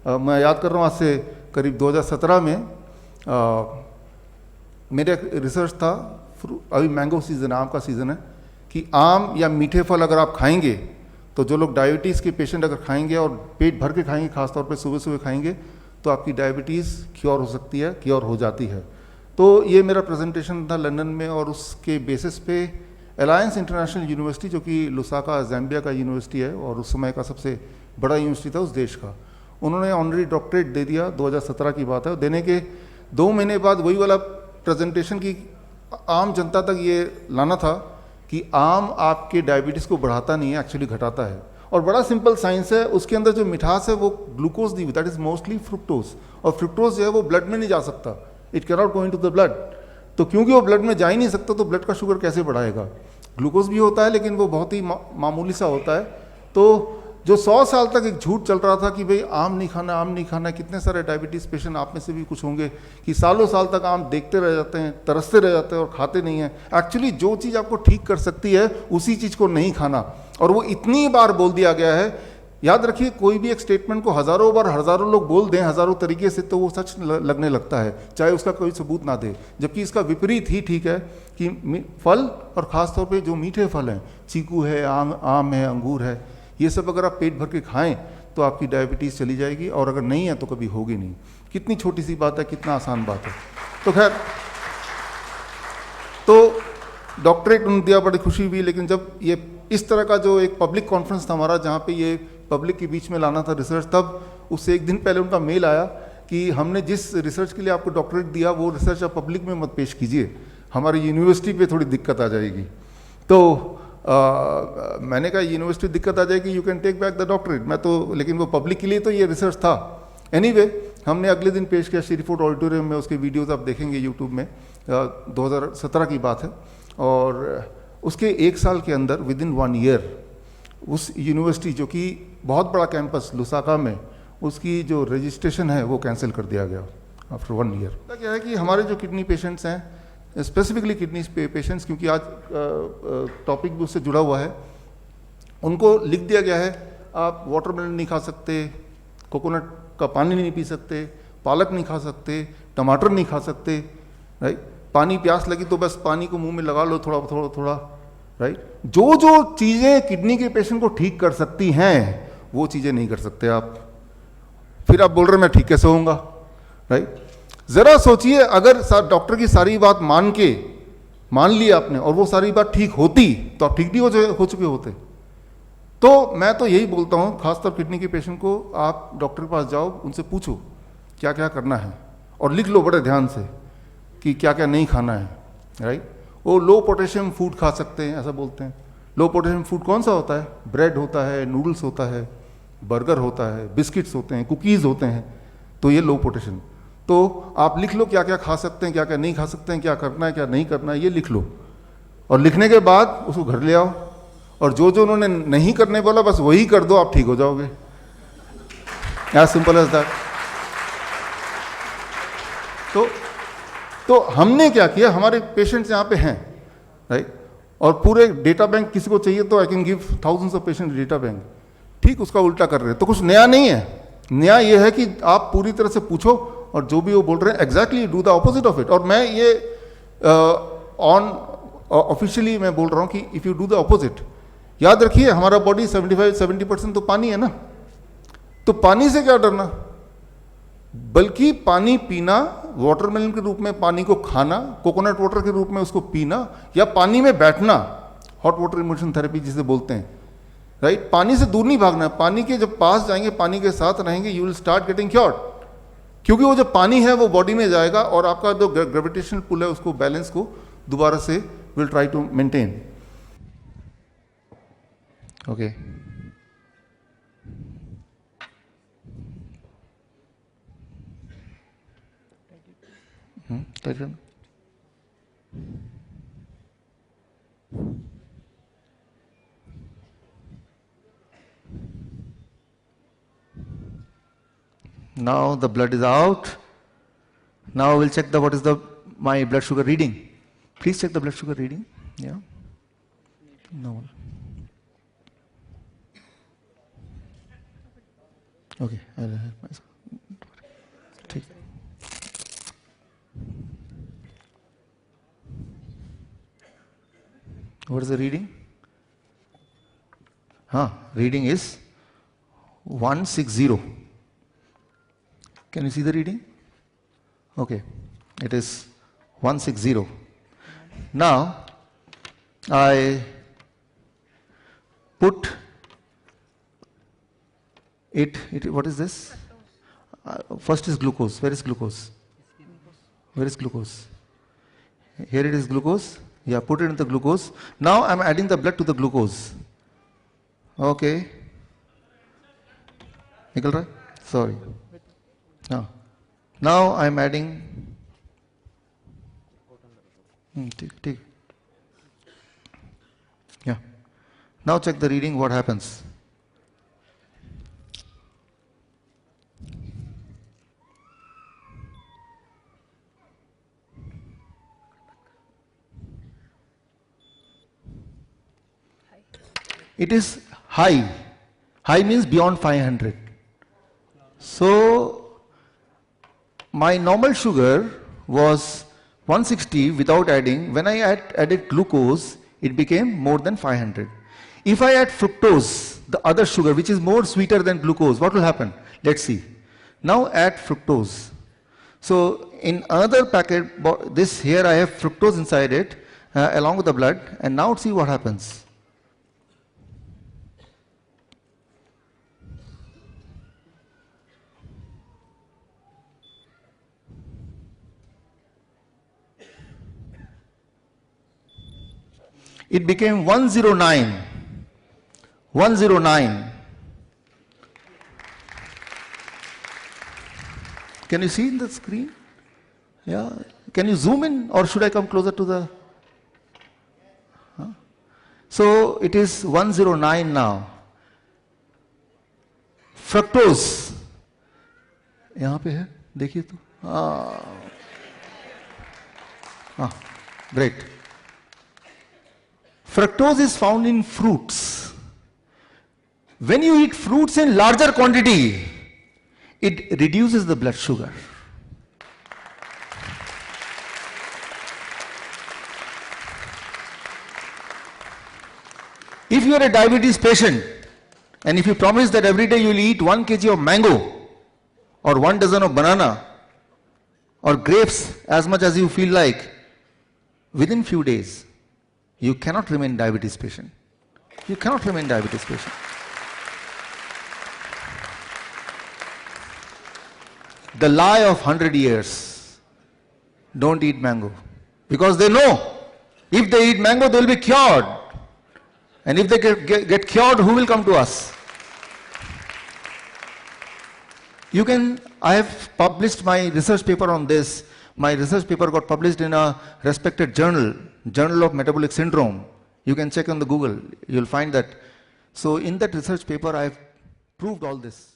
मैं याद कर रहा हूँ आज से करीब 2017 में मेरा एक रिसर्च था, अभी मैंगो सीज़न है, आम का सीज़न है, कि आम या मीठे फल अगर आप खाएंगे तो जो लोग डायबिटीज़ के पेशेंट अगर खाएंगे और पेट भर के खाएंगे, खासतौर पे सुबह सुबह खाएंगे, तो आपकी डायबिटीज़ क्योर हो सकती है, क्योर हो जाती है। तो ये मेरा प्रेजेंटेशन था लंदन में, और उसके बेसिस पे अलायंस इंटरनेशनल यूनिवर्सिटी, जो कि लुसाका ज़ैम्बिया का यूनिवर्सिटी है और उस समय का सबसे बड़ा यूनिवर्सिटी था उस देश का, उन्होंने ऑनरी डॉक्टरेट दे दिया। 2017 की बात है। देने के 2 महीने बाद वही वाला प्रेजेंटेशन की आम जनता तक ये लाना था कि आम आपके डायबिटीज़ को बढ़ाता नहीं है, एक्चुअली घटाता है। और बड़ा सिंपल साइंस है, उसके अंदर जो मिठास है वो ग्लूकोज दी हुई, दैट इज मोस्टली फ्रुक्टोज, और फ्रुक्टोज जो है वो ब्लड में नहीं जा सकता, it cannot go into the blood. तो क्योंकि वो ब्लड में जा ही नहीं सकता तो ब्लड का शुगर कैसे बढ़ाएगा। ग्लूकोज भी होता है लेकिन वो बहुत ही मामूली सा होता है। तो जो 100 साल तक एक झूठ चल रहा था कि भाई आम नहीं खाना, आम नहीं खाना, कितने सारे डायबिटीज़ पेशेंट आप में से भी कुछ होंगे कि सालों साल तक आम देखते रह जाते हैं, तरसते रह जाते हैं और खाते नहीं हैं। एक्चुअली जो चीज़ आपको ठीक कर सकती है उसी चीज़ को नहीं खाना, और वो इतनी बार बोल दिया गया है। याद रखिए, कोई भी एक स्टेटमेंट को हज़ारों बार हज़ारों लोग बोल दें हज़ारों तरीके से तो वो सच लगने लगता है, चाहे उसका कोई सबूत ना दे। जबकि इसका विपरीत ही ठीक है कि फल, और ख़ासतौर पर जो मीठे फल हैं, चीकू है, आम है, अंगूर है, ये सब अगर आप पेट भर के खाएं तो आपकी डायबिटीज़ चली जाएगी, और अगर नहीं है तो कभी होगी नहीं। कितनी छोटी सी बात है, कितना आसान बात है। तो खैर, तो डॉक्टरेट उन्होंने दिया, बड़ी खुशी हुई। लेकिन जब ये इस तरह का जो एक पब्लिक कॉन्फ्रेंस था हमारा, जहाँ पे ये पब्लिक के बीच में लाना था रिसर्च, तब उससे एक दिन पहले उनका मेल आया कि हमने जिस रिसर्च के लिए आपको डॉक्टरेट दिया वो रिसर्च आप पब्लिक में मत पेश कीजिए, हमारी यूनिवर्सिटी पे थोड़ी दिक्कत आ जाएगी। तो मैंने कहा यूनिवर्सिटी दिक्कत आ जाएगी, you can take back the doctorate. मैं तो, लेकिन वो पब्लिक के लिए तो ये रिसर्च था। एनीवे, हमने अगले दिन पेश किया श्रीफोर्ट ऑडिटोरियम में, उसके वीडियोस आप देखेंगे यूट्यूब में, 2017 की बात है। और उसके 1 साल के अंदर, विद इन 1 ईयर, उस यूनिवर्सिटी जो कि बहुत बड़ा कैंपस लुसाका में, उसकी जो रजिस्ट्रेशन है वो कैंसिल कर दिया गया आफ्टर 1 ईयर। क्या है कि हमारे जो किडनी पेशेंट्स हैं, स्पेसिफिकली किडनी पेशेंट्स, क्योंकि आज टॉपिक भी उससे जुड़ा हुआ है, उनको लिख दिया गया है आप वाटरमेलन नहीं खा सकते, कोकोनट का पानी नहीं पी सकते, पालक नहीं खा सकते, टमाटर नहीं खा सकते, राइट। पानी, प्यास लगी तो बस पानी को मुंह में लगा लो थोड़ा थोड़ा थोड़ा, राइट। जो जो चीज़ें किडनी के पेशेंट को ठीक कर सकती हैं वो चीज़ें नहीं कर सकते आप। फिर आप बोल रहे मैं ठीक कैसे होऊंगा, राइट। जरा सोचिए, अगर डॉक्टर की सारी बात मान ली आपने और वो सारी बात ठीक होती तो आप ठीक भी हो चुके होते। तो मैं तो यही बोलता हूँ, खासतौर किडनी के पेशेंट को, आप डॉक्टर के पास जाओ, उनसे पूछो क्या क्या करना है, और लिख लो बड़े ध्यान से कि क्या क्या नहीं खाना है, राइट। वो लो पोटेशियम फूड खा सकते हैं, ऐसा बोलते हैं। लो पोटेशियम फूड कौन सा होता है? ब्रेड होता है, नूडल्स होता है, बर्गर होता है, बिस्किट्स होते हैं, कुकीज़ होते हैं, तो ये लो पोटेशियम। तो आप लिख लो क्या क्या खा सकते हैं, क्या क्या नहीं खा सकते हैं, क्या करना है क्या नहीं करना है, ये लिख लो। और लिखने के बाद उसको घर ले आओ, और जो जो उन्होंने नहीं करने बोला बस वही कर दो, आप ठीक हो जाओगे। As simple as that. तो हमने क्या किया, हमारे पेशेंट्स यहाँ पे हैं, राइट, और पूरे डेटा बैंक किसी को चाहिए तो I can give thousands of patient data bank. ठीक उसका उल्टा कर रहे हैं, तो कुछ नया नहीं है। नया ये है कि आप पूरी तरह से पूछो, और जो भी वो बोल रहे हैं exactly do the opposite of it. और मैं ये ऑफिशियली मैं बोल रहा हूँ कि if you do the opposite, याद रखिए हमारा बॉडी 75-70% तो पानी है ना, तो पानी से क्या डरना, बल्कि पानी पीना, वाटरमेलन के रूप में पानी को खाना, कोकोनट वाटर के रूप में उसको पीना, या पानी में बैठना, हॉट वाटर इमर्शन थेरेपी जिसे बोलते हैं, राइट। पानी से दूर नहीं भागना, पानी के जब पास जाएंगे, पानी के साथ रहेंगे, you will start getting cured. क्योंकि वो जो पानी है वो बॉडी में जाएगा और आपका जो ग्रेविटेशनल पुल है उसको, बैलेंस को दोबारा से will try to maintain. Okay, now the blood is out. Now we'll check what is my blood sugar reading. Please check the blood sugar reading. Yeah. No. Okay. I'll help myself. What is the reading? Reading is 160. Can you see the reading? Okay, it is 160. Now, I put it, what is this? First is glucose. Where is glucose? Where is glucose? Here it is glucose. Yeah, put it in the glucose. Now I am adding the blood to the glucose. Okay. Nikal Rai? Sorry. Now I am adding. Take. Yeah. Now check the reading, what happens. It is high. High means beyond 500. So, my normal sugar was 160 without adding. When I added glucose, it became more than 500. If I add fructose, the other sugar, which is more sweeter than glucose, what will happen? Let's see. Now add fructose. So, in another packet, this here I have fructose inside it, along with the blood, and now see what happens. It became 109. 109. Can you see in the screen? Yeah. Can you zoom in, or should I come closer to the? So it is 109 now. Fructose. यहाँ पे है, देखिए तो. Great. Fructose is found in fruits. When you eat fruits in larger quantity, it reduces the blood sugar. If you are a diabetes patient, and if you promise that every day you will eat 1 kg of mango, or 1 dozen of banana, or grapes as much as you feel like, within few days, you cannot remain diabetes patient. You cannot remain diabetes patient. The lie of 100 years, don't eat mango. Because they know, if they eat mango, they will be cured. And if they get cured, who will come to us? I have published my research paper on this. My research paper got published in a respected journal, Journal of Metabolic Syndrome. You can check on the Google, you'll find that. So in that research paper, I have proved all this.